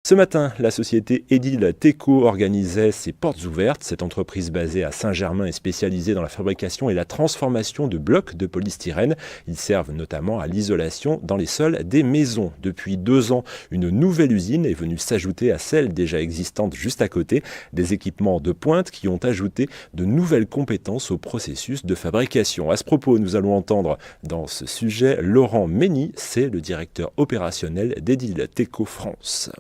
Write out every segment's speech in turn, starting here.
Ce matin, la société Edil-Teco organisait ses portes ouvertes. Cette entreprise basée à Saint-Germain est spécialisée dans la fabrication et la transformation de blocs de polystyrène. Ils servent notamment à l'isolation dans les sols des maisons. Depuis 2 ans, une nouvelle usine est venue s'ajouter à celle déjà existante juste à côté. Des équipements de pointe qui ont ajouté de nouvelles compétences au processus de fabrication. À ce propos, nous allons entendre dans ce sujet Laurent Mény, c'est le directeur opérationnel d'Edil-Teco France.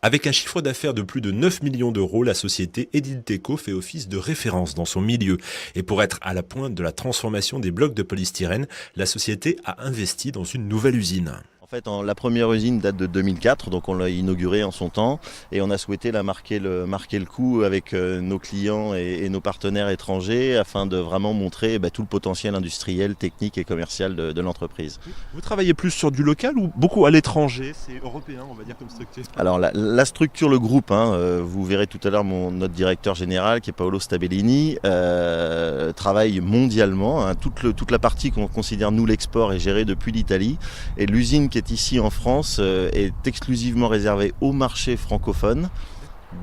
Avec un chiffre d'affaires de plus de 9 millions d'euros, la société Edil-Teco fait office de référence dans son milieu. Et pour être à la pointe de la transformation des blocs de polystyrène, la société a investi dans une nouvelle usine. En fait, la première usine date de 2004, donc on l'a inaugurée en son temps et on a souhaité la marquer le coup avec nos clients et nos partenaires étrangers afin de vraiment montrer tout le potentiel industriel, technique et commercial de l'entreprise. Vous travaillez plus sur du local ou beaucoup à l'étranger? C'est européen, on va dire, comme structure. Alors la structure, le groupe, vous verrez tout à l'heure notre directeur général qui est Paolo Stabellini, travaille mondialement. Toute la partie qu'on considère nous l'export est gérée depuis l'Italie et l'usine qui est ici en France est exclusivement réservée au marché francophone,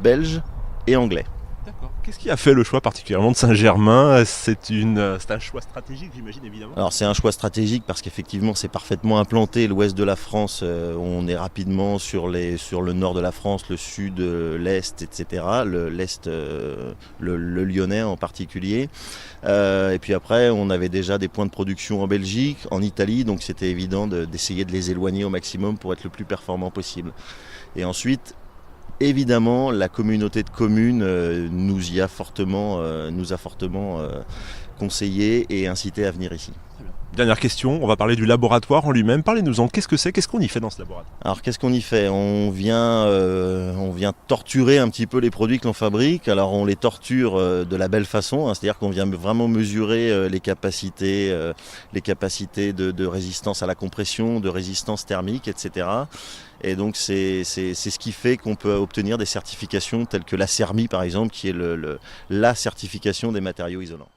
belge et anglais. D'accord. Qu'est-ce qui a fait le choix particulièrement de Saint-Germain? C'est un choix stratégique, j'imagine, évidemment. Alors c'est un choix stratégique parce qu'effectivement c'est parfaitement implanté. L'ouest de la France, on est rapidement sur le nord de la France, le sud, l'est, etc. L'est, le lyonnais en particulier. Et puis après, on avait déjà des points de production en Belgique, en Italie, donc c'était évident d'essayer de les éloigner au maximum pour être le plus performant possible. Et ensuite, évidemment, la communauté de communes nous a fortement conseillé et incité à venir ici. Dernière question, on va parler du laboratoire en lui-même. Parlez-nous-en, qu'est-ce que c'est? Qu'est-ce qu'on y fait dans ce laboratoire? Alors qu'est-ce qu'on y fait? On vient torturer un petit peu les produits que l'on fabrique. Alors on les torture de la belle façon, c'est-à-dire qu'on vient vraiment mesurer les capacités de résistance à la compression, de résistance thermique, etc. Et donc c'est ce qui fait qu'on peut obtenir des certifications telles que la CERMI par exemple, qui est la certification des matériaux isolants.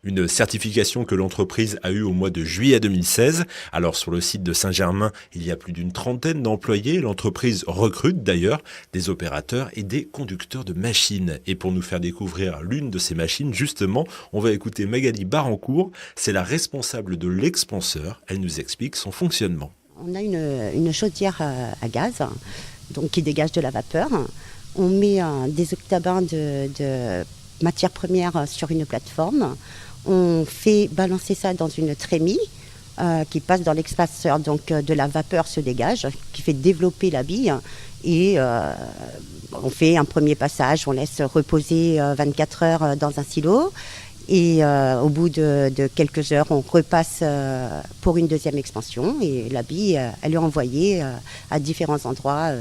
Une certification que l'entreprise a eue au mois de juillet 2016. Alors sur le site de Saint-Germain, il y a plus d'une trentaine d'employés. L'entreprise recrute d'ailleurs des opérateurs et des conducteurs de machines. Et pour nous faire découvrir l'une de ces machines, justement, on va écouter Magali Barancourt. C'est la responsable de l'expanseur. Elle nous explique son fonctionnement. On a une chaudière à gaz donc qui dégage de la vapeur. On met des octabains de matières premières sur une plateforme. On fait balancer ça dans une trémie qui passe dans l'expanseur. Donc de la vapeur se dégage, qui fait développer la bille. Et on fait un premier passage, on laisse reposer 24 heures dans un silo. Et au bout de quelques heures, on repasse pour une deuxième expansion. Et la bille, elle est envoyée à différents endroits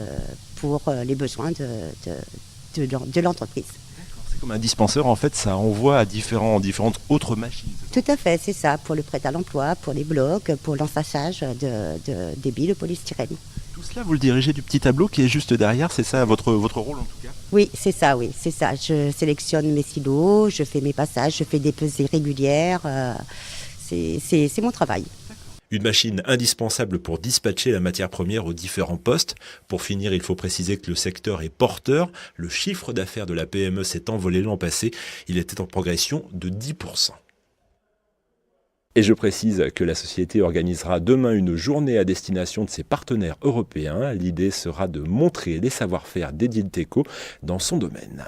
pour les besoins de l'entreprise. C'est comme un dispenseur, en fait, ça envoie à différentes autres machines. Tout à fait, c'est ça, pour le prêt à l'emploi, pour les blocs, pour l'ensaçage des billes de polystyrène. Tout cela, vous le dirigez du petit tableau qui est juste derrière, c'est ça votre rôle en tout cas? Oui, c'est ça. Je sélectionne mes silos, je fais mes passages, je fais des pesées régulières. C'est mon travail. Une machine indispensable pour dispatcher la matière première aux différents postes. Pour finir, il faut préciser que le secteur est porteur. Le chiffre d'affaires de la PME s'est envolé l'an passé. Il était en progression de 10%. Et je précise que la société organisera demain une journée à destination de ses partenaires européens. L'idée sera de montrer les savoir-faire d'Edil-Teco dans son domaine.